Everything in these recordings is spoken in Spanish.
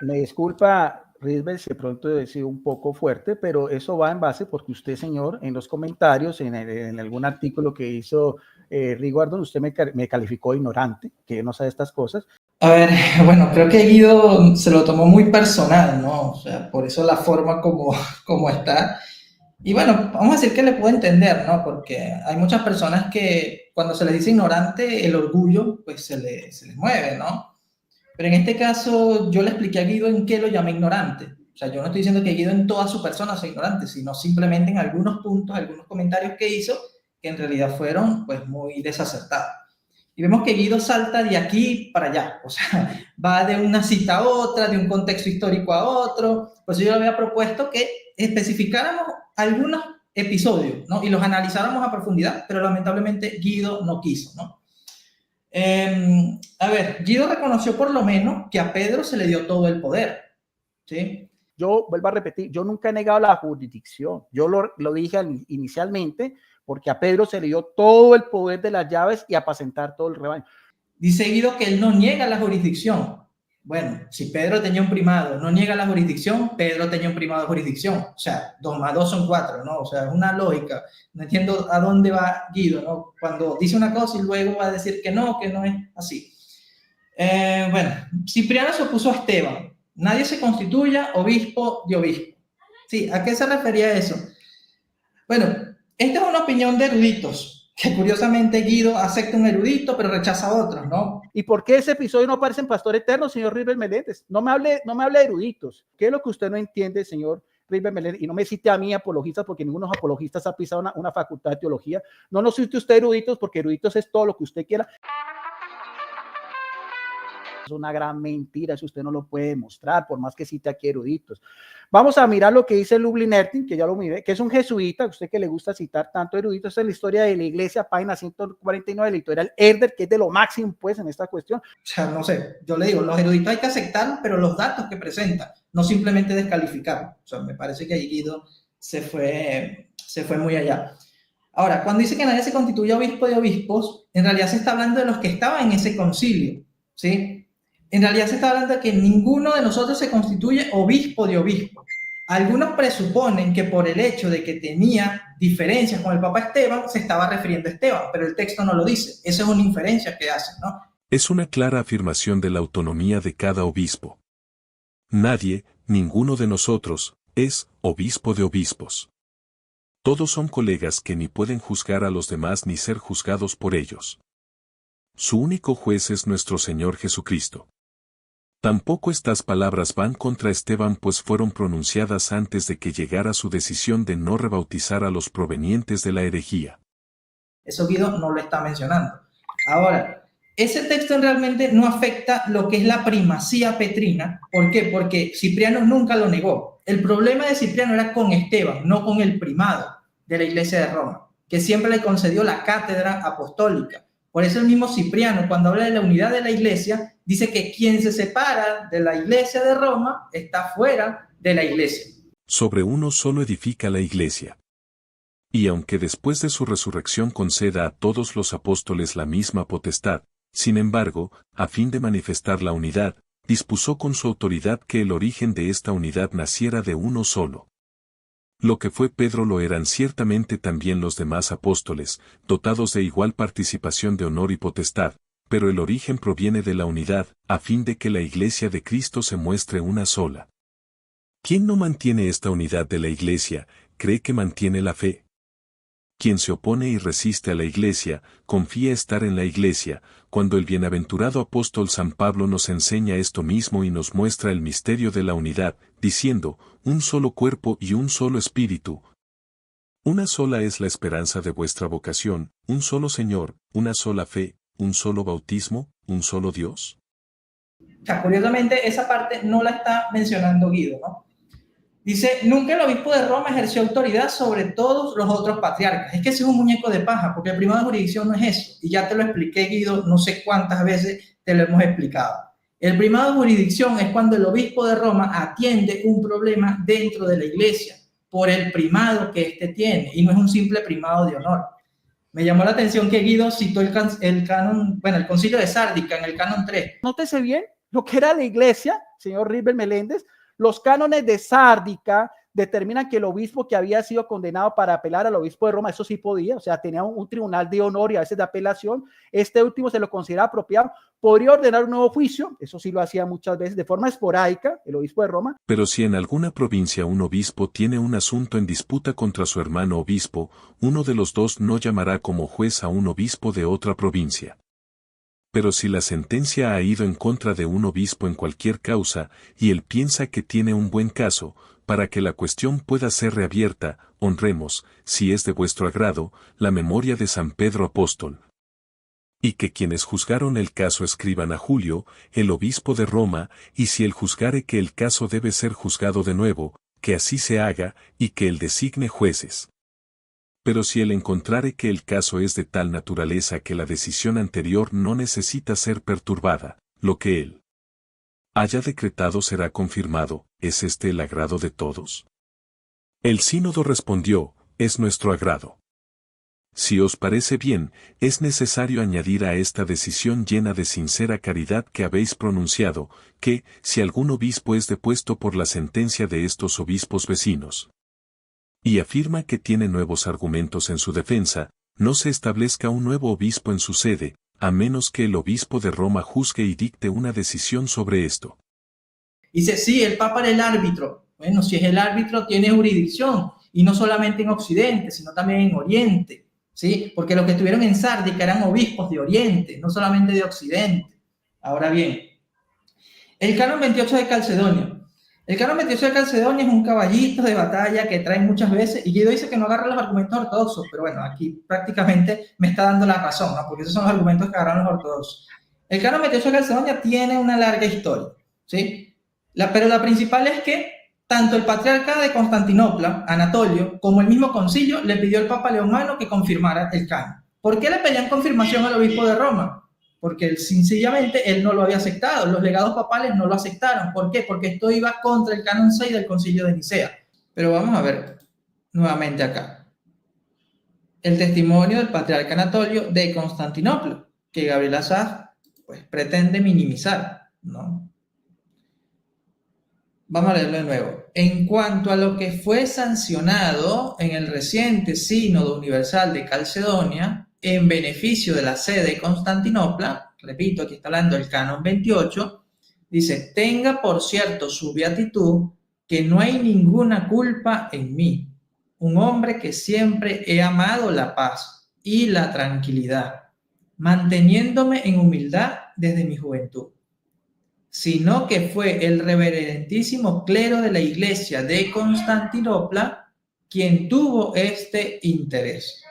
Me disculpa, Risbel, si de pronto he sido un poco fuerte, pero eso va en base porque usted, señor, en los comentarios, en algún artículo que hizo Rigordon, usted me calificó ignorante, que no sabe estas cosas. A ver, bueno, creo que Guido se lo tomó muy personal, ¿no? O sea, por eso la forma como está. Y bueno, vamos a decir que le puedo entender, ¿no? Porque hay muchas personas que cuando se les dice ignorante, el orgullo pues se les mueve, ¿no? Pero en este caso yo le expliqué a Guido en qué lo llamé ignorante. O sea, yo no estoy diciendo que Guido en toda su persona sea ignorante, sino simplemente en algunos puntos, algunos comentarios que hizo, que en realidad fueron pues muy desacertados. Y vemos que Guido salta de aquí para allá, o sea, va de una cita a otra, de un contexto histórico a otro. Pues yo le había propuesto que especificáramos algunos episodios, ¿no? Y los analizáramos a profundidad, pero lamentablemente Guido no quiso, ¿no? A ver, Guido reconoció por lo menos que a Pedro se le dio todo el poder, ¿sí? Yo vuelvo a repetir, yo nunca he negado la jurisdicción. Yo lo dije inicialmente porque a Pedro se le dio todo el poder de las llaves y apacentar todo el rebaño. Dice Guido que él no niega la jurisdicción. Bueno, si Pedro tenía un primado, no niega la jurisdicción, Pedro tenía un primado de jurisdicción. O sea, 2 más 2 son 4, ¿no? O sea, es una lógica. No entiendo a dónde va Guido, ¿no? Cuando dice una cosa y luego va a decir que no es así. Bueno, Cipriano se opuso a Esteban. Nadie se constituya obispo de obispo. Sí, ¿a qué se refería eso? Bueno, esta es una opinión de eruditos, que curiosamente Guido acepta un erudito, pero rechaza a otros, ¿no? ¿Y por qué ese episodio no aparece en Pastor Eterno, señor River Meléndez? No me hable de eruditos. ¿Qué es lo que usted no entiende, señor River Meléndez? Y no me cite a mí apologistas, porque ninguno de los apologistas ha pisado una facultad de teología. No nos cite usted eruditos, porque eruditos es todo lo que usted quiera. Es una gran mentira, eso usted no lo puede demostrar, por más que cite aquí eruditos. Vamos a mirar lo que dice Lublin Erting, que ya lo miré, que es un jesuita, a usted que le gusta citar tanto eruditos, es la historia de la iglesia, página 149 de la editorial Herder, que es de lo máximo, pues, en esta cuestión. O sea, no sé, yo le digo, los eruditos hay que aceptarlos, pero los datos que presentan, no simplemente descalificarlos. O sea, me parece que ahí Guido se fue muy allá. Ahora, cuando dice que nadie se constituye obispo de obispos, en realidad se está hablando de los que estaban en ese concilio, ¿sí? En realidad se está hablando de que ninguno de nosotros se constituye obispo de obispo. Algunos presuponen que por el hecho de que tenía diferencias con el Papa Esteban, se estaba refiriendo a Esteban, pero el texto no lo dice. Esa es una inferencia que hacen, ¿no? Es una clara afirmación de la autonomía de cada obispo. Nadie, ninguno de nosotros, es obispo de obispos. Todos son colegas que ni pueden juzgar a los demás ni ser juzgados por ellos. Su único juez es nuestro Señor Jesucristo. Tampoco estas palabras van contra Esteban, pues fueron pronunciadas antes de que llegara su decisión de no rebautizar a los provenientes de la herejía. Eso Guido no lo está mencionando. Ahora, ese texto realmente no afecta lo que es la primacía petrina. ¿Por qué? Porque Cipriano nunca lo negó. El problema de Cipriano era con Esteban, no con el primado de la Iglesia de Roma, que siempre le concedió la cátedra apostólica. Por eso el mismo Cipriano, cuando habla de la unidad de la Iglesia, dice que quien se separa de la Iglesia de Roma está fuera de la Iglesia. Sobre uno solo edifica la Iglesia. Y aunque después de su resurrección conceda a todos los apóstoles la misma potestad, sin embargo, a fin de manifestar la unidad, dispuso con su autoridad que el origen de esta unidad naciera de uno solo. Lo que fue Pedro lo eran ciertamente también los demás apóstoles, dotados de igual participación de honor y potestad, pero el origen proviene de la unidad, a fin de que la Iglesia de Cristo se muestre una sola. ¿Quién no mantiene esta unidad de la Iglesia, cree que mantiene la fe? Quien se opone y resiste a la Iglesia, confía estar en la Iglesia, cuando el bienaventurado apóstol San Pablo nos enseña esto mismo y nos muestra el misterio de la unidad, diciendo, un solo cuerpo y un solo espíritu. Una sola es la esperanza de vuestra vocación, un solo Señor, una sola fe, un solo bautismo, un solo Dios. O sea, curiosamente, esa parte no la está mencionando Guido, ¿no? Dice, nunca el obispo de Roma ejerció autoridad sobre todos los otros patriarcas. Es que ese es un muñeco de paja, porque el primado de jurisdicción no es eso. Y ya te lo expliqué, Guido, no sé cuántas veces te lo hemos explicado. El primado de jurisdicción es cuando el obispo de Roma atiende un problema dentro de la iglesia, por el primado que éste tiene, y no es un simple primado de honor. Me llamó la atención que Guido citó el canon, bueno, el concilio de Sárdica en el canon 3. Nótese bien lo que era la iglesia, señor River Meléndez, los cánones de Sárdica determinan que el obispo que había sido condenado para apelar al obispo de Roma, eso sí podía, o sea, tenía un tribunal de honor y a veces de apelación, este último se lo considera apropiado, podría ordenar un nuevo juicio, eso sí lo hacía muchas veces de forma esporádica, el obispo de Roma. Pero si en alguna provincia un obispo tiene un asunto en disputa contra su hermano obispo, uno de los dos no llamará como juez a un obispo de otra provincia. Pero si la sentencia ha ido en contra de un obispo en cualquier causa, y él piensa que tiene un buen caso, para que la cuestión pueda ser reabierta, honremos, si es de vuestro agrado, la memoria de San Pedro Apóstol. Y que quienes juzgaron el caso escriban a Julio, el obispo de Roma, y si él juzgare que el caso debe ser juzgado de nuevo, que así se haga, y que él designe jueces. Pero si él encontrare que el caso es de tal naturaleza que la decisión anterior no necesita ser perturbada, lo que él haya decretado será confirmado, ¿es este el agrado de todos? El sínodo respondió, es nuestro agrado. Si os parece bien, es necesario añadir a esta decisión llena de sincera caridad que habéis pronunciado, que, si algún obispo es depuesto por la sentencia de estos obispos vecinos, y afirma que tiene nuevos argumentos en su defensa, no se establezca un nuevo obispo en su sede, a menos que el obispo de Roma juzgue y dicte una decisión sobre esto. Dice, sí, el Papa era el árbitro. Bueno, si es el árbitro, tiene jurisdicción, y no solamente en Occidente, sino también en Oriente, ¿sí? Porque los que estuvieron en Sárdica eran obispos de Oriente, no solamente de Occidente. Ahora bien, el canon 28 de Calcedonia. El canon 28 de Calcedonia es un caballito de batalla que traen muchas veces, y Guido dice que no agarra los argumentos ortodoxos, pero bueno, aquí prácticamente me está dando la razón, ¿no? Porque esos son los argumentos que agarran los ortodoxos. El canon 28 de Calcedonia tiene una larga historia, ¿sí? Pero la principal es que tanto el patriarca de Constantinopla, Anatolio, como el mismo concilio le pidió al Papa León Magno que confirmara el canon. ¿Por qué le pedían confirmación al obispo de Roma? Porque sencillamente él no lo había aceptado, los legados papales no lo aceptaron. ¿Por qué? Porque esto iba contra el canon 6 del concilio de Nicea. Pero vamos a ver nuevamente acá el testimonio del patriarca Anatolio de Constantinopla, que Gabriel Assaf pues pretende minimizar, ¿no? Vamos a leerlo de nuevo. En cuanto a lo que fue sancionado en el reciente Sínodo Universal de Calcedonia, en beneficio de la sede de Constantinopla, repito, aquí está hablando del canon 28, dice, tenga por cierto su beatitud que no hay ninguna culpa en mí, un hombre que siempre he amado la paz y la tranquilidad, manteniéndome en humildad desde mi juventud, sino que fue el reverentísimo clero de la iglesia de Constantinopla quien tuvo este interés,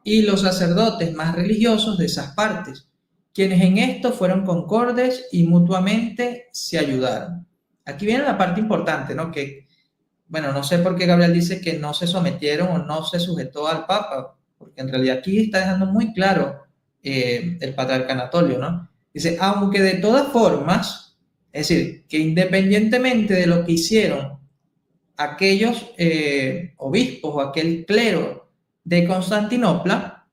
y los sacerdotes más religiosos de esas partes, quienes en esto fueron concordes y mutuamente se ayudaron. Aquí viene la parte importante, ¿no? Que, bueno, no sé por qué Gabriel dice que no se sometieron o no se sujetó al Papa, porque en realidad aquí está dejando muy claro el patriarca Anatolio, ¿no? Dice, aunque de todas formas, es decir, que independientemente de lo que hicieron aquellos obispos o aquel clero de Constantinopla,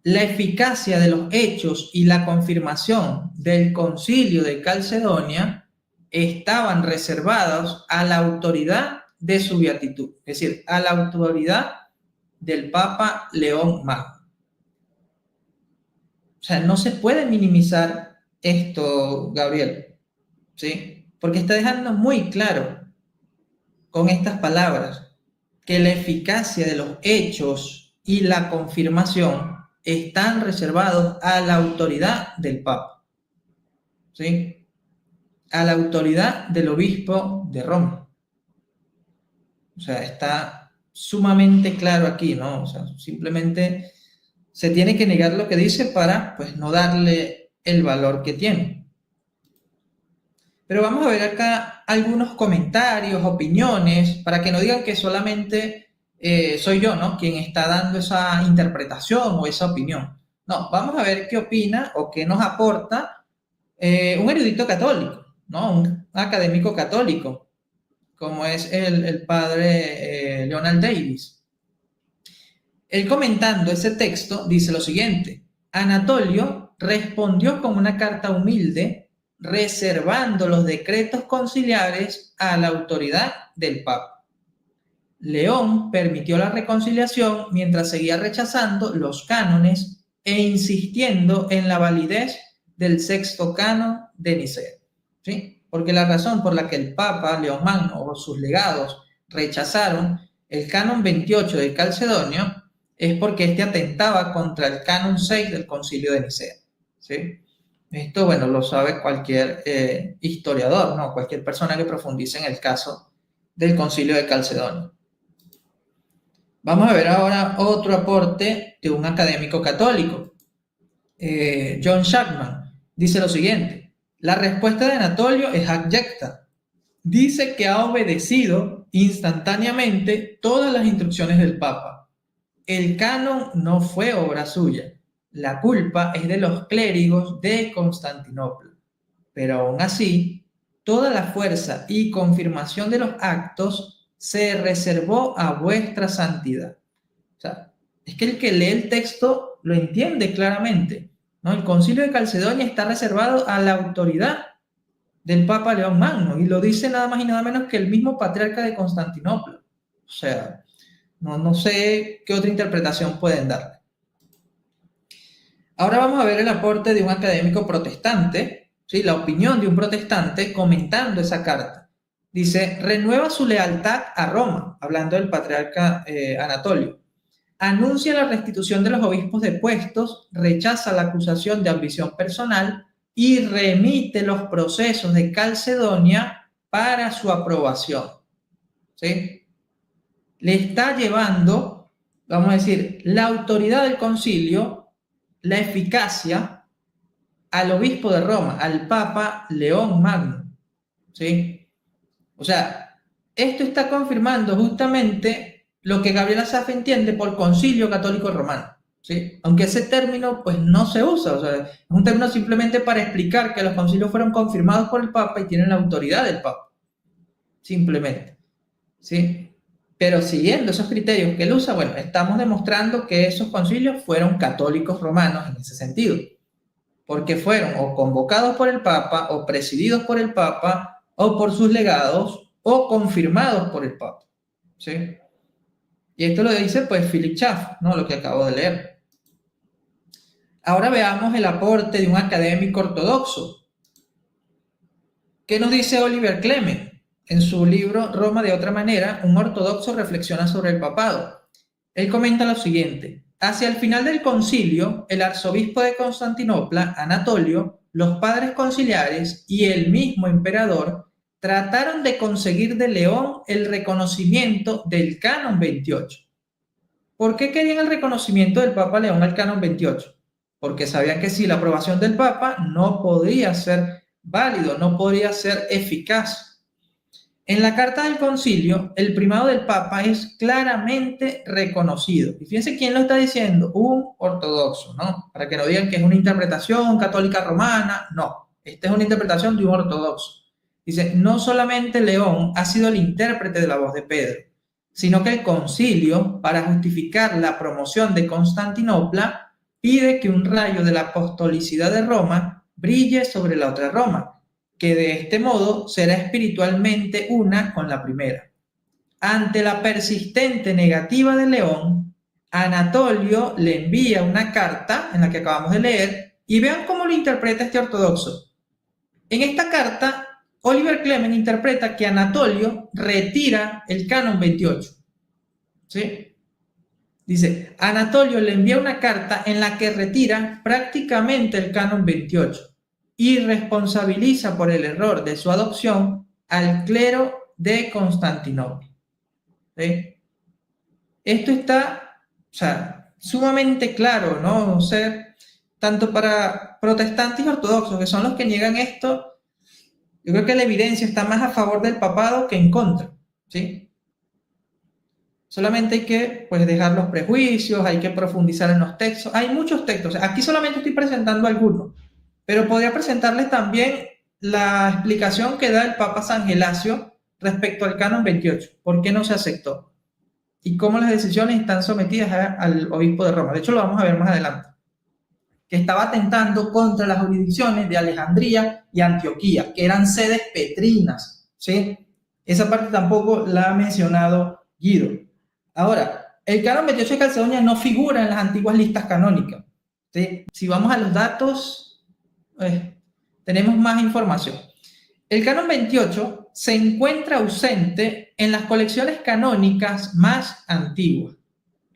la eficacia de los hechos y la confirmación del concilio de Calcedonia estaban reservados a la autoridad de su beatitud, es decir, a la autoridad del Papa León Magno. O sea, no se puede minimizar esto, Gabriel, ¿sí? Porque está dejando muy claro con estas palabras que la eficacia de los hechos y la confirmación están reservados a la autoridad del Papa, ¿sí? A la autoridad del obispo de Roma. O sea, está sumamente claro aquí, ¿no? O sea, simplemente se tiene que negar lo que dice para, pues, no darle el valor que tiene. Pero vamos a ver acá algunos comentarios, opiniones, para que no digan que solamente soy yo, ¿no?, quien está dando esa interpretación o esa opinión. No, vamos a ver qué opina o qué nos aporta un erudito católico, ¿no?, un académico católico, como es el padre Leonard Davis. Él, comentando ese texto, dice lo siguiente: Anatolio respondió con una carta humilde, reservando los decretos conciliares a la autoridad del Papa. León permitió la reconciliación mientras seguía rechazando los cánones e insistiendo en la validez del sexto canon de Nicea, ¿sí? Porque la razón por la que el Papa León Magno o sus legados rechazaron el canon 28 de Calcedonio es porque este atentaba contra el canon 6 del Concilio de Nicea, ¿sí? Esto, bueno, lo sabe cualquier historiador, ¿no? Cualquier persona que profundice en el caso del Concilio de Calcedonio. Vamos a ver ahora otro aporte de un académico católico. John Chapman dice lo siguiente: la respuesta de Anatolio es abyecta. Dice que ha obedecido instantáneamente todas las instrucciones del Papa. El canon no fue obra suya. La culpa es de los clérigos de Constantinopla. Pero aún así, toda la fuerza y confirmación de los actos se reservó a vuestra santidad. O sea, es que el que lee el texto lo entiende claramente, ¿no? El Concilio de Calcedonia está reservado a la autoridad del Papa León Magno, y lo dice nada más y nada menos que el mismo patriarca de Constantinopla. O sea, no sé qué otra interpretación pueden darle. Ahora vamos a ver el aporte de un académico protestante, ¿sí? La opinión de un protestante comentando esa carta. Dice: renueva su lealtad a Roma, hablando del patriarca Anatolio. Anuncia la restitución de los obispos depuestos, rechaza la acusación de ambición personal y remite los procesos de Calcedonia para su aprobación, ¿sí? Le está llevando, vamos a decir, la autoridad del concilio, la eficacia al obispo de Roma, al Papa León Magno, ¿sí? O sea, esto está confirmando justamente lo que Gabriel Asaf entiende por concilio católico romano, ¿sí? Aunque ese término pues no se usa, o sea, es un término simplemente para explicar que los concilios fueron confirmados por el Papa y tienen la autoridad del Papa, simplemente, ¿sí? Pero siguiendo esos criterios que él usa, bueno, estamos demostrando que esos concilios fueron católicos romanos en ese sentido, porque fueron o convocados por el Papa, o presididos por el Papa, o por sus legados, o confirmados por el Papa, ¿sí? Y esto lo dice pues Philip Schaff, ¿no? Lo que acabo de leer. Ahora veamos el aporte de un académico ortodoxo. ¿Qué nos dice Oliver Clement? En su libro Roma de otra manera, un ortodoxo reflexiona sobre el papado. Él comenta lo siguiente: hacia el final del concilio, el arzobispo de Constantinopla, Anatolio, los padres conciliares y el mismo emperador trataron de conseguir de León el reconocimiento del canon 28. ¿Por qué querían el reconocimiento del Papa León al canon 28? Porque sabían que si la aprobación del Papa no podía ser válido, no podría ser eficaz. En la carta del concilio, el primado del Papa es claramente reconocido. Y fíjense quién lo está diciendo: un ortodoxo, ¿no? Para que no digan que es una interpretación católica romana. No, esta es una interpretación de un ortodoxo. Dice: no solamente León ha sido el intérprete de la voz de Pedro, sino que el concilio, para justificar la promoción de Constantinopla, pide que un rayo de la apostolicidad de Roma brille sobre la otra Roma, que de este modo será espiritualmente una con la primera. Ante la persistente negativa de León, Anatolio le envía una carta en la que acabamos de leer, y vean cómo lo interpreta este ortodoxo. En esta carta, Oliver Clement interpreta que Anatolio retira el canon 28, ¿sí? Dice: Anatolio le envía una carta en la que retira prácticamente el canon 28 y responsabiliza por el error de su adopción al clero de Constantinopla, ¿sí? Esto está, o sea, sumamente claro, ¿no? O sea, tanto para protestantes y ortodoxos, que son los que niegan esto, yo creo que la evidencia está más a favor del papado que en contra, ¿sí? Solamente hay que pues, dejar los prejuicios, hay que profundizar en los textos. Hay muchos textos, aquí solamente estoy presentando algunos, pero podría presentarles también la explicación que da el Papa San Gelasio respecto al canon 28, por qué no se aceptó y cómo las decisiones están sometidas al obispo de Roma. De hecho, lo vamos a ver más adelante. que estaba atentando contra las jurisdicciones de Alejandría y Antioquía, que eran sedes petrinas, ¿sí? Esa parte tampoco la ha mencionado Guido. Ahora, el canon 28 de Calcedonia no figura en las antiguas listas canónicas, ¿sí? Si vamos a los datos, tenemos más información. El canon 28 se encuentra ausente en las colecciones canónicas más antiguas,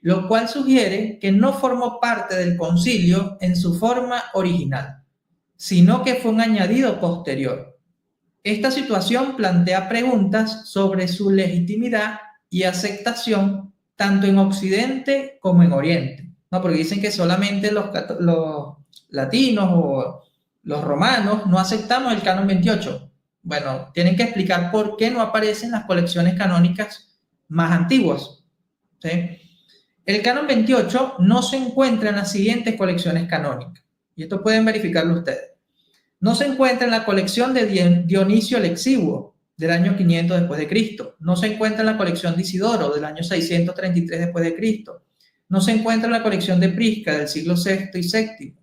lo cual sugiere que no formó parte del concilio en su forma original, sino que fue un añadido posterior. Esta situación plantea preguntas sobre su legitimidad y aceptación tanto en Occidente como en Oriente, ¿no? Porque dicen que solamente los latinos o los romanos no aceptamos el canon 28. Bueno, tienen que explicar por qué no aparecen las colecciones canónicas más antiguas, ¿sí? El canon 28 no se encuentra en las siguientes colecciones canónicas, y esto pueden verificarlo ustedes. No se encuentra en la colección de Dionisio el Exiguo, del año 500 después de Cristo. No se encuentra en la colección de Isidoro, del año 633 después de Cristo. No se encuentra en la colección de Prisca, del siglo VI y VII.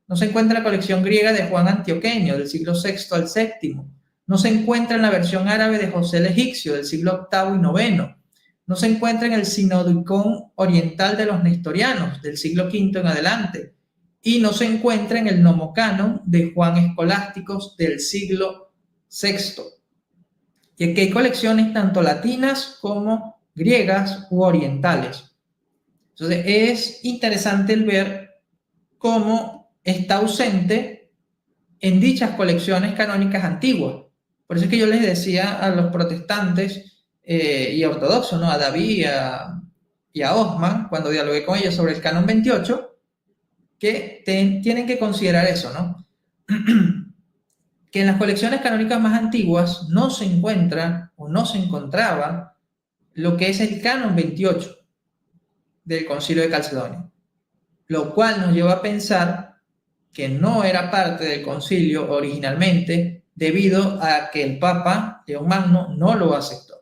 No se encuentra en la colección griega de Juan Antioqueño, del siglo VI al VII. No se encuentra en la versión árabe de José el Egipcio, del siglo VIII y IX. No se encuentra en el Sinodicón oriental de los nestorianos, del siglo V en adelante. Y no se encuentra en el Nomocanon de Juan Escolásticos del siglo VI. Y aquí hay colecciones tanto latinas como griegas u orientales. Entonces es interesante el ver cómo está ausente en dichas colecciones canónicas antiguas. Por eso es que yo les decía a los protestantes y ortodoxos, ¿no? A David y a Osman, cuando dialogué con ellos sobre el canon 28, que tienen que considerar eso, ¿no? Que en las colecciones canónicas más antiguas no se encuentra o no se encontraba lo que es el canon 28 del Concilio de Calcedonia, lo cual nos lleva a pensar que no era parte del concilio originalmente debido a que el Papa León Magno no lo aceptó.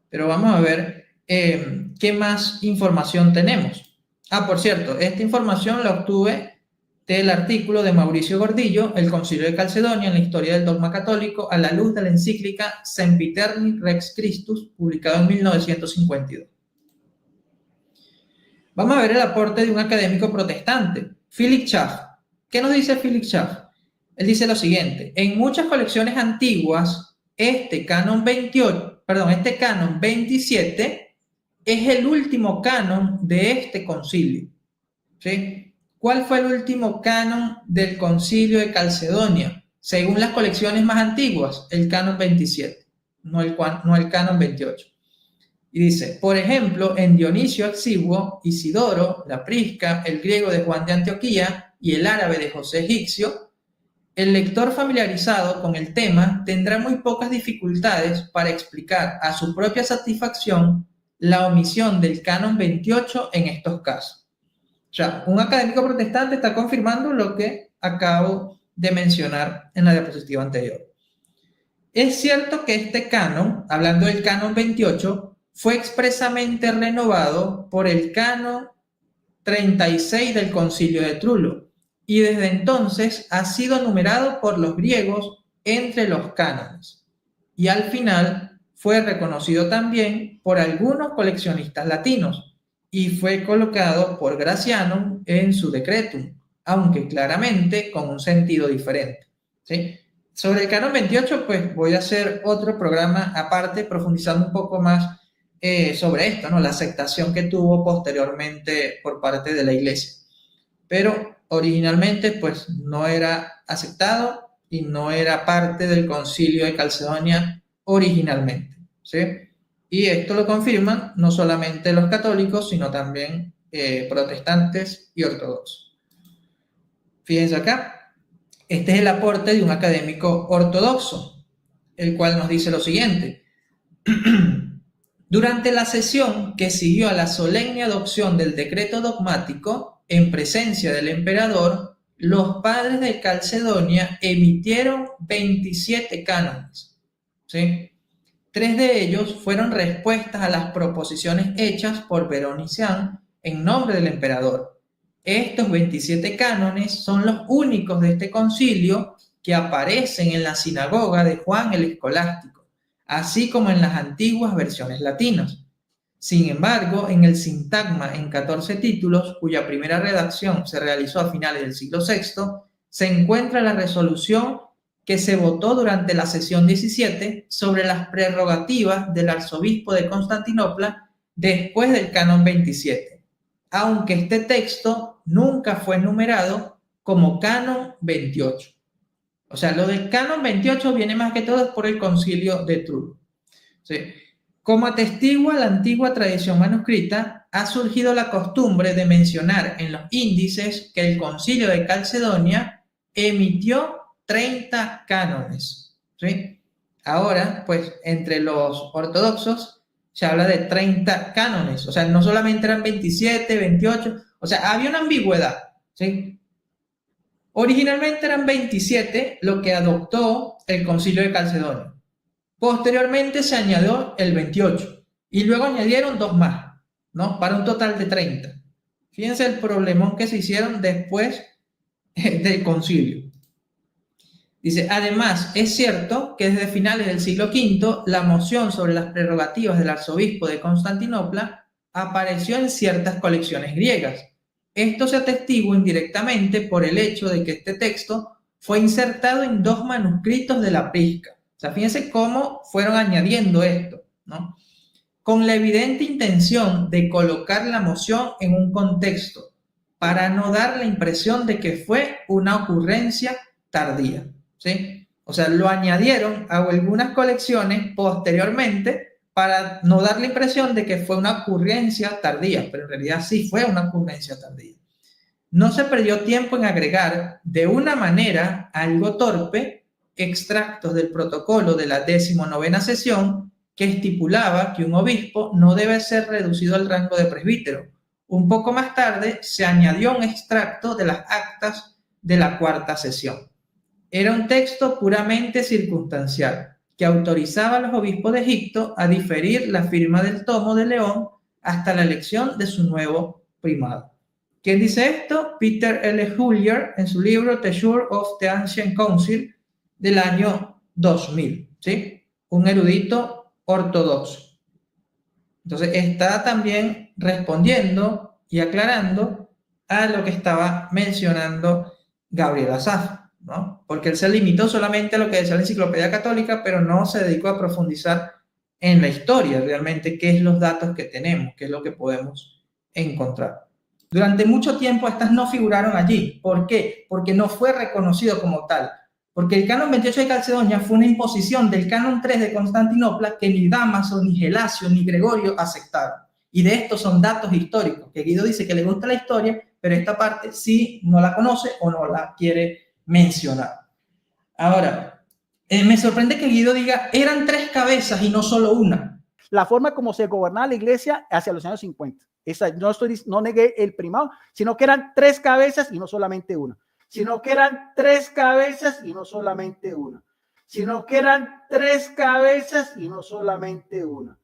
Pero vamos a ver qué más información tenemos. Por cierto, esta información la obtuve del artículo de Mauricio Gordillo, El Concilio de Calcedonia en la historia del dogma católico, a la luz de la encíclica Sempiterni Rex Christus, publicado en 1952. Vamos a ver el aporte de un académico protestante, Philip Schaff. ¿Qué nos dice Philip Schaff? Él dice lo siguiente: en muchas colecciones antiguas, este canon 27 es el último canon de este concilio, ¿sí? ¿Cuál fue el último canon del concilio de Calcedonia? Según las colecciones más antiguas, el canon 27, no el canon 28. Y dice, por ejemplo, en Dionisio Exiguo, Isidoro, la Prisca, el griego de Juan de Antioquía y el árabe de José Egipcio, el lector familiarizado con el tema tendrá muy pocas dificultades para explicar a su propia satisfacción la omisión del canon 28 en estos casos. O sea, un académico protestante está confirmando lo que acabo de mencionar en la diapositiva anterior. Es cierto que este canon, hablando del canon 28, fue expresamente renovado por el canon 36 del Concilio de Trullo y desde entonces ha sido numerado por los griegos entre los cánones y al final fue reconocido también por algunos coleccionistas latinos y fue colocado por Graciano en su Decretum, aunque claramente con un sentido diferente, ¿sí? Sobre el canon 28, pues voy a hacer otro programa aparte, profundizando un poco más sobre esto, ¿no? La aceptación que tuvo posteriormente por parte de la Iglesia. Pero originalmente, pues no era aceptado y no era parte del Concilio de Calcedonia originalmente, ¿sí? Y esto lo confirman no solamente los católicos, sino también protestantes y ortodoxos. Fíjense acá, este es el aporte de un académico ortodoxo, el cual nos dice lo siguiente. Durante la sesión que siguió a la solemne adopción del decreto dogmático, en presencia del emperador, los padres de Calcedonia emitieron 27 cánones, ¿sí? 3 de ellos fueron respuestas a las proposiciones hechas por Veronicián en nombre del emperador. Estos 27 cánones son los únicos de este concilio que aparecen en la sinagoga de Juan el Escolástico, así como en las antiguas versiones latinas. Sin embargo, en el Sintagma, en 14 títulos, cuya primera redacción se realizó a finales del siglo VI, se encuentra la resolución que se votó durante la sesión 17 sobre las prerrogativas del arzobispo de Constantinopla después del canon 27, aunque este texto nunca fue numerado como canon 28. O sea, lo del canon 28 viene más que todo por el concilio de Truro. ¿Sí? Como atestigua la antigua tradición manuscrita, ha surgido la costumbre de mencionar en los índices que el concilio de Calcedonia emitió 30 cánones. ¿Sí? Ahora, pues, entre los ortodoxos se habla de 30 cánones. O sea, no solamente eran 27, 28. O sea, había una ambigüedad. ¿Sí? Originalmente eran 27 lo que adoptó el concilio de Calcedonia. Posteriormente se añadió el 28 y luego añadieron 2 más, ¿no? Para un total de 30. Fíjense el problemón que se hicieron después del concilio. Dice, además, es cierto que desde finales del siglo V la moción sobre las prerrogativas del arzobispo de Constantinopla apareció en ciertas colecciones griegas. Esto se atestigua indirectamente por el hecho de que este texto fue insertado en 2 manuscritos de la Prisca. O sea, fíjense cómo fueron añadiendo esto, ¿no? Con la evidente intención de colocar la moción en un contexto, para no dar la impresión de que fue una ocurrencia tardía, ¿sí? O sea, lo añadieron a algunas colecciones posteriormente para no dar la impresión de que fue una ocurrencia tardía, pero en realidad sí fue una ocurrencia tardía. No se perdió tiempo en agregar de una manera algo torpe extractos del protocolo de la 19ª sesión que estipulaba que un obispo no debe ser reducido al rango de presbítero. Un poco más tarde se añadió un extracto de las actas de la 4ª sesión. Era un texto puramente circunstancial que autorizaba a los obispos de Egipto a diferir la firma del tomo de León hasta la elección de su nuevo primado. ¿Quién dice esto? Peter L. Hullier en su libro The Sure of the Ancient Council del año 2000, ¿sí? Un erudito ortodoxo. Entonces está también respondiendo y aclarando a lo que estaba mencionando Gabriel Asaf, ¿no? Porque él se limitó solamente a lo que decía la Enciclopedia Católica, pero no se dedicó a profundizar en la historia, realmente qué es los datos que tenemos, qué es lo que podemos encontrar. Durante mucho tiempo estas no figuraron allí. ¿Por qué? Porque no fue reconocido como tal. Porque el canon 28 de Calcedonia fue una imposición del canon 3 de Constantinopla que ni Dámaso, ni Gelasio, ni Gregorio aceptaron. Y de estos son datos históricos, que Guido dice que le gusta la historia, pero esta parte sí no la conoce o no la quiere mencionar. Ahora, me sorprende que Guido diga, eran 3 cabezas y no solo una. La forma como se gobernaba la iglesia hacia los años 50. No negué el primado, sino que eran 3 cabezas y no solamente una. Sino que eran 3 cabezas y no solamente una. Sino que eran 3 cabezas y no solamente una.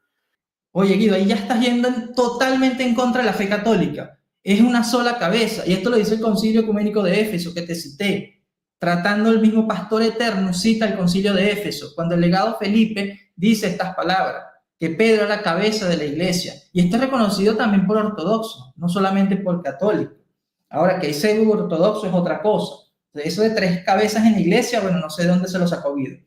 Oye, Guido, ahí ya estás yendo totalmente en contra de la fe católica. Es una sola cabeza. Y esto lo dice el Concilio Ecuménico de Éfeso, que te cité. Tratando el mismo Pastor Eterno, cita el Concilio de Éfeso, cuando el legado Felipe dice estas palabras, que Pedro es la cabeza de la iglesia. Y esto es reconocido también por ortodoxos, no solamente por católicos. Ahora, que hay pseudo ortodoxo es otra cosa. Eso de 3 cabezas en la iglesia, bueno, no sé de dónde se lo sacó Guido.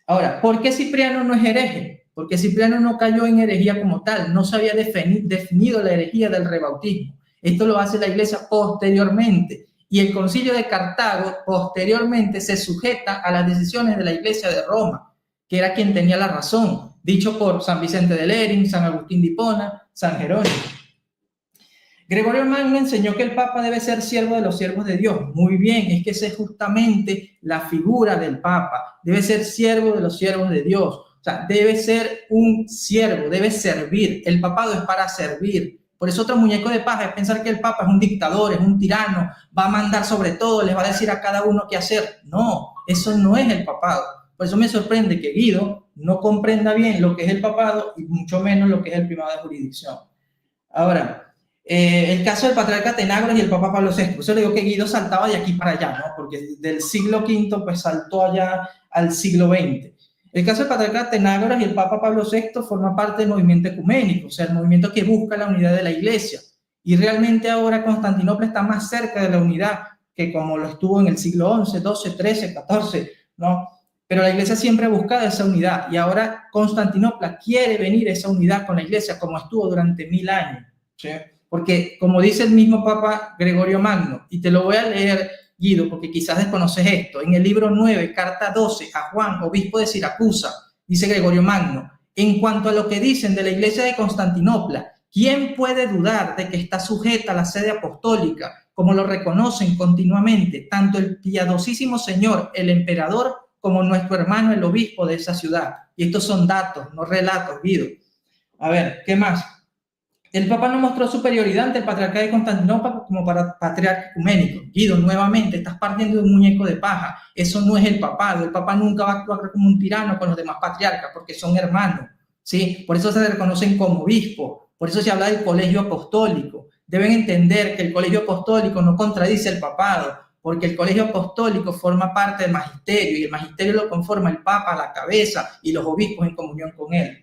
Ahora, ¿por qué Cipriano no es hereje? Porque Cipriano no cayó en herejía como tal, no se había definido la herejía del rebautismo. Esto lo hace la iglesia posteriormente. Y el Concilio de Cartago posteriormente se sujeta a las decisiones de la iglesia de Roma, que era quien tenía la razón, dicho por San Vicente de Lering, San Agustín de Hipona, San Jerónimo. Gregorio Magno enseñó que el Papa debe ser siervo de los siervos de Dios. Muy bien, es que esa es justamente la figura del Papa. Debe ser siervo de los siervos de Dios. O sea, debe ser un siervo, debe servir. El papado es para servir. Por eso otro muñeco de paja es pensar que el Papa es un dictador, es un tirano, va a mandar sobre todo, les va a decir a cada uno qué hacer. No, eso no es el papado. Por eso me sorprende que Guido no comprenda bien lo que es el papado y mucho menos lo que es el primado de jurisdicción. Ahora, El caso del patriarca Atenágoras y el Papa Pablo VI. Por eso le digo que Guido saltaba de aquí para allá, ¿no? Porque del siglo V pues saltó allá al siglo XX. El caso del patriarca Atenágoras y el Papa Pablo VI forma parte del movimiento ecuménico, o sea, el movimiento que busca la unidad de la Iglesia. Y realmente ahora Constantinopla está más cerca de la unidad que como lo estuvo en el siglo XI, XII, XIII, XIV, ¿no? Pero la Iglesia siempre ha buscado esa unidad y ahora Constantinopla quiere venir esa unidad con la Iglesia como estuvo durante 1000 años, ¿sí? Porque, como dice el mismo Papa Gregorio Magno, y te lo voy a leer, Guido, porque quizás desconoces esto, en el libro 9, carta 12, a Juan, obispo de Siracusa, dice Gregorio Magno, en cuanto a lo que dicen de la Iglesia de Constantinopla, ¿quién puede dudar de que está sujeta a la sede apostólica, como lo reconocen continuamente tanto el piadosísimo señor, el emperador, como nuestro hermano, el obispo de esa ciudad? Y estos son datos, no relatos, Guido. A ver, ¿qué más? El Papa no mostró superioridad ante el patriarca de Constantinopla como patriarca ecuménico. Guido, nuevamente, estás partiendo de un muñeco de paja. Eso no es el papado. El Papa nunca va a actuar como un tirano con los demás patriarcas, porque son hermanos, ¿sí? Por eso se reconocen como obispos. Por eso se habla del colegio apostólico. Deben entender que el colegio apostólico no contradice el papado, porque el colegio apostólico forma parte del magisterio, y el magisterio lo conforma el Papa a la cabeza y los obispos en comunión con él.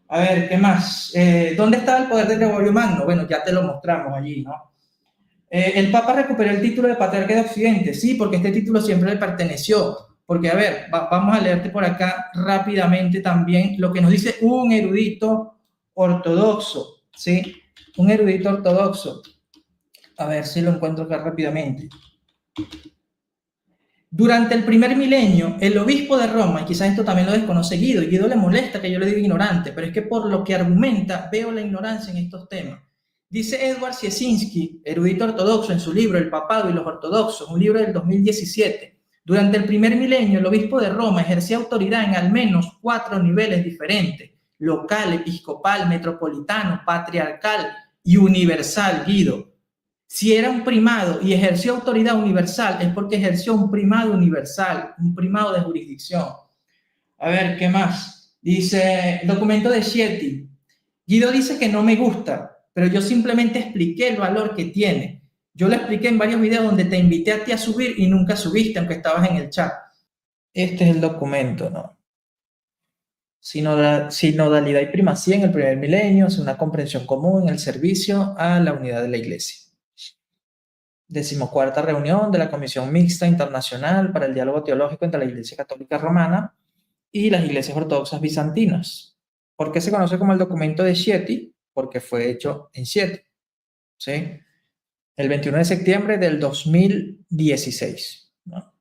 A ver, ¿qué más? ¿Dónde estaba el poder de Gregorio Magno? Bueno, ya te lo mostramos allí, ¿no? El Papa recuperó el título de Patriarca de Occidente, sí, porque este título siempre le perteneció. Porque, a ver, vamos a leerte por acá rápidamente también lo que nos dice un erudito ortodoxo, ¿sí? Un erudito ortodoxo. A ver si lo encuentro acá rápidamente. Durante el primer milenio, el obispo de Roma, y quizás esto también lo desconoce Guido, y Guido le molesta que yo le diga ignorante, pero es que por lo que argumenta veo la ignorancia en estos temas. Dice Edward Siesinski, erudito ortodoxo, en su libro El papado y los ortodoxos, un libro del 2017, durante el primer milenio el obispo de Roma ejercía autoridad en al menos 4 niveles diferentes: local, episcopal, metropolitano, patriarcal y universal, Guido. Si era un primado y ejerció autoridad universal, es porque ejerció un primado universal, un primado de jurisdicción. A ver, ¿qué más? Dice, documento de Schieti. Guido dice que no me gusta, pero yo simplemente expliqué el valor que tiene. Yo lo expliqué en varios videos donde te invité a ti a subir y nunca subiste, aunque estabas en el chat. Este es el documento, ¿no? Sinodalidad y primacía en el primer milenio, una comprensión común en el servicio a la unidad de la Iglesia. 14ª reunión de la Comisión Mixta Internacional para el Diálogo Teológico entre la Iglesia Católica Romana y las iglesias ortodoxas bizantinas. ¿Por qué se conoce como el documento de Schieti? Porque fue hecho en Schieti, ¿sí? El 21 de septiembre del 2016, ¿no?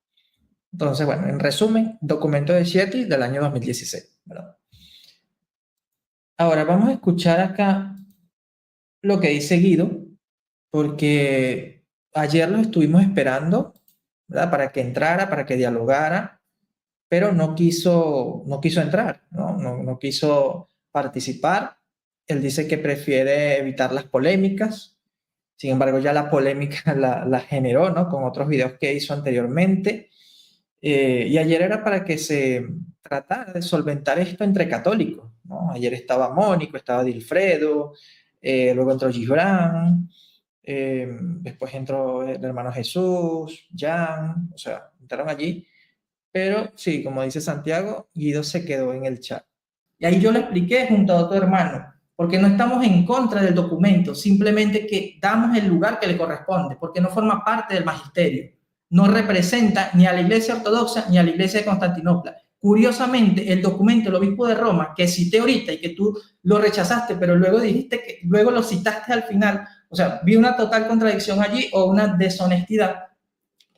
Entonces, bueno, en resumen, documento de Schieti del año 2016, ¿verdad? Ahora vamos a escuchar acá lo que dice Guido, porque ayer lo estuvimos esperando, ¿verdad? Para que entrara, para que dialogara, pero no quiso entrar, no quiso participar. Él dice que prefiere evitar las polémicas. Sin embargo, ya la polémica la generó, ¿no? Con otros videos que hizo anteriormente. Y ayer era para que se tratara de solventar esto entre católicos, ¿no? Ayer estaba Mónico, estaba Dilfredo, luego entró Gibran, después entró el hermano Jesús, Jan, o sea, entraron allí. Pero sí, como dice Santiago, Guido se quedó en el chat. Y ahí yo le expliqué junto a otro hermano, porque no estamos en contra del documento, simplemente que damos el lugar que le corresponde, porque no forma parte del magisterio. No representa ni a la Iglesia Ortodoxa ni a la Iglesia de Constantinopla. Curiosamente, el documento del obispo de Roma, que cité ahorita y que tú lo rechazaste, pero luego dijiste que luego lo citaste al final, o sea, vi una total contradicción allí o una deshonestidad.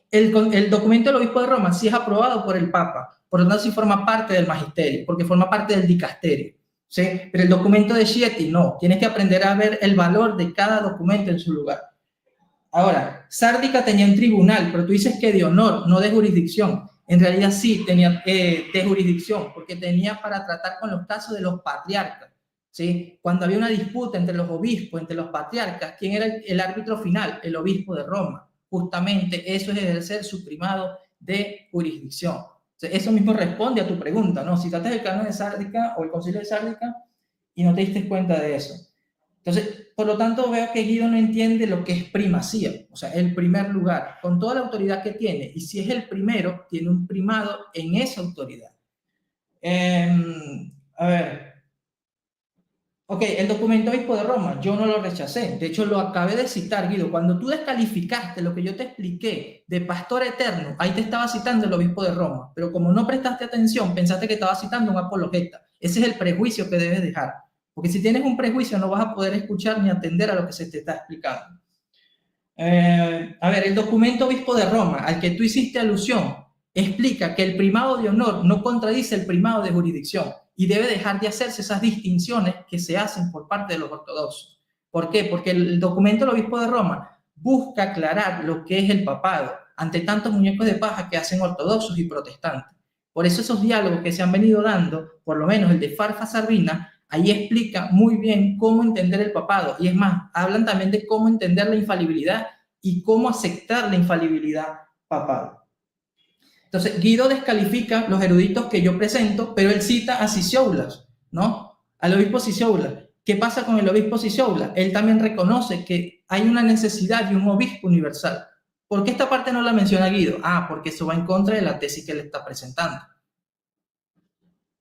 El documento del obispo de Roma sí es aprobado por el Papa, por lo tanto sí forma parte del magisterio, porque forma parte del dicasterio, ¿sí? Pero el documento de Schieti no, tienes que aprender a ver el valor de cada documento en su lugar. Ahora, Sárdica tenía un tribunal, pero tú dices que de honor, no de jurisdicción. En realidad sí tenía de jurisdicción, porque tenía para tratar con los casos de los patriarcas, ¿sí? Cuando había una disputa entre los obispos, entre los patriarcas, ¿quién era el árbitro final? El obispo de Roma. Justamente eso es ejercer su primado de jurisdicción. O sea, eso mismo responde a tu pregunta, ¿no? Citaste el canon de Sárdica o el concilio de Sárdica y no te diste cuenta de eso. Entonces, por lo tanto, veo que Guido no entiende lo que es primacía, o sea, el primer lugar, con toda la autoridad que tiene, y si es el primero, tiene un primado en esa autoridad. A ver, ok, el documento obispo de Roma, yo no lo rechacé, de hecho lo acabé de citar, Guido, cuando tú descalificaste lo que yo te expliqué de pastor eterno, ahí te estaba citando el obispo de Roma, pero como no prestaste atención, pensaste que estaba citando un apologeta. Ese es el prejuicio que debes dejar, porque si tienes un prejuicio no vas a poder escuchar ni atender a lo que se te está explicando. A ver, el documento obispo de Roma, al que tú hiciste alusión, explica que el primado de honor no contradice el primado de jurisdicción y debe dejar de hacerse esas distinciones que se hacen por parte de los ortodoxos. ¿Por qué? Porque el documento del obispo de Roma busca aclarar lo que es el papado ante tantos muñecos de paja que hacen ortodoxos y protestantes. Por eso esos diálogos que se han venido dando, por lo menos el de Farfa Sarbina, ahí explica muy bien cómo entender el papado. Y es más, hablan también de cómo entender la infalibilidad y cómo aceptar la infalibilidad papal. Entonces, Guido descalifica los eruditos que yo presento, pero él cita a Cisioulas, ¿no? Al obispo Cisioulas. ¿Qué pasa con el obispo Cisioulas? Él también reconoce que hay una necesidad de un obispo universal. ¿Por qué esta parte no la menciona Guido? Ah, porque eso va en contra de la tesis que él está presentando.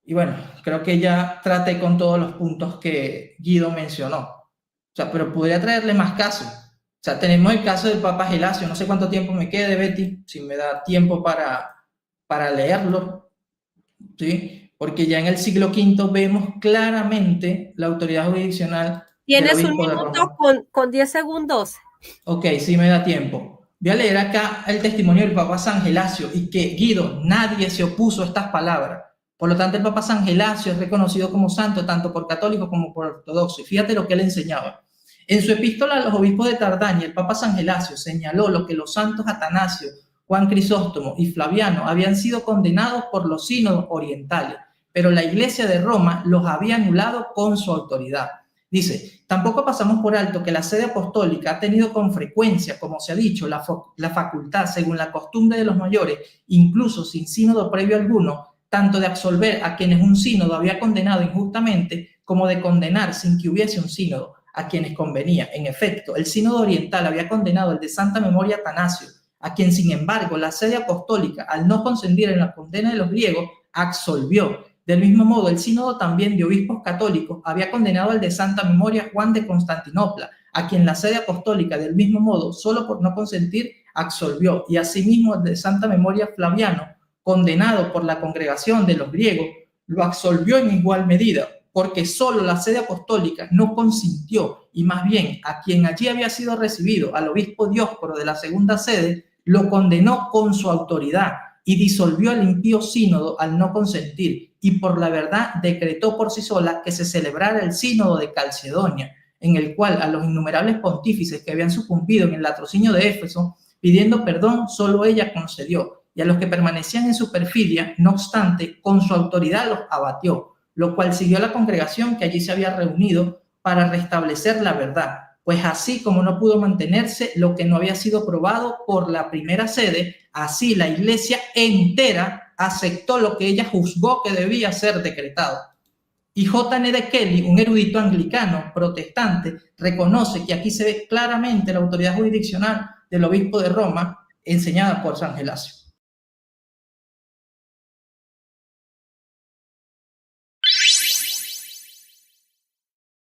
Y bueno, creo que ya traté con todos los puntos que Guido mencionó. O sea, pero podría traerle más casos. O sea, tenemos el caso del Papa Gelasio. No sé cuánto tiempo me quede, Betty, si me da tiempo para leerlo, ¿sí? Porque ya en el siglo V vemos claramente la autoridad jurisdiccional. Tienes un minuto con 10 segundos. Ok, sí me da tiempo. Voy a leer acá el testimonio del Papa San Gelasio y que, Guido, nadie se opuso a estas palabras. Por lo tanto, el Papa San Gelasio es reconocido como santo tanto por católicos como por ortodoxos. Y fíjate lo que él enseñaba. En su epístola a los obispos de Tardania, el Papa San Gelasio señaló lo que los santos Atanasio, Juan Crisóstomo y Flaviano habían sido condenados por los sínodos orientales, pero la Iglesia de Roma los había anulado con su autoridad. Dice, tampoco pasamos por alto que la sede apostólica ha tenido con frecuencia, como se ha dicho, la facultad, según la costumbre de los mayores, incluso sin sínodo previo alguno, tanto de absolver a quienes un sínodo había condenado injustamente, como de condenar sin que hubiese un sínodo a quienes convenía. En efecto, el sínodo oriental había condenado el de Santa Memoria Atanasio, a quien, sin embargo, la sede apostólica, al no consentir en la condena de los griegos, absolvió. Del mismo modo, el sínodo también de obispos católicos había condenado al de Santa Memoria Juan de Constantinopla, a quien la sede apostólica, del mismo modo, solo por no consentir, absolvió. Y asimismo el de Santa Memoria Flaviano, condenado por la congregación de los griegos, lo absolvió en igual medida, porque solo la sede apostólica no consintió, y más bien a quien allí había sido recibido, al obispo Dioscoro de la segunda sede, lo condenó con su autoridad y disolvió el impío sínodo al no consentir, y por la verdad decretó por sí sola que se celebrara el sínodo de Calcedonia, en el cual a los innumerables pontífices que habían sucumbido en el latrocinio de Éfeso, pidiendo perdón, solo ella concedió, y a los que permanecían en su perfidia, no obstante, con su autoridad los abatió, lo cual siguió a la congregación que allí se había reunido para restablecer la verdad, pues así como no pudo mantenerse lo que no había sido probado por la primera sede, así la iglesia entera aceptó lo que ella juzgó que debía ser decretado. Y J.N. de Kelly, un erudito anglicano protestante, reconoce que aquí se ve claramente la autoridad jurisdiccional del obispo de Roma enseñada por San Gelasio.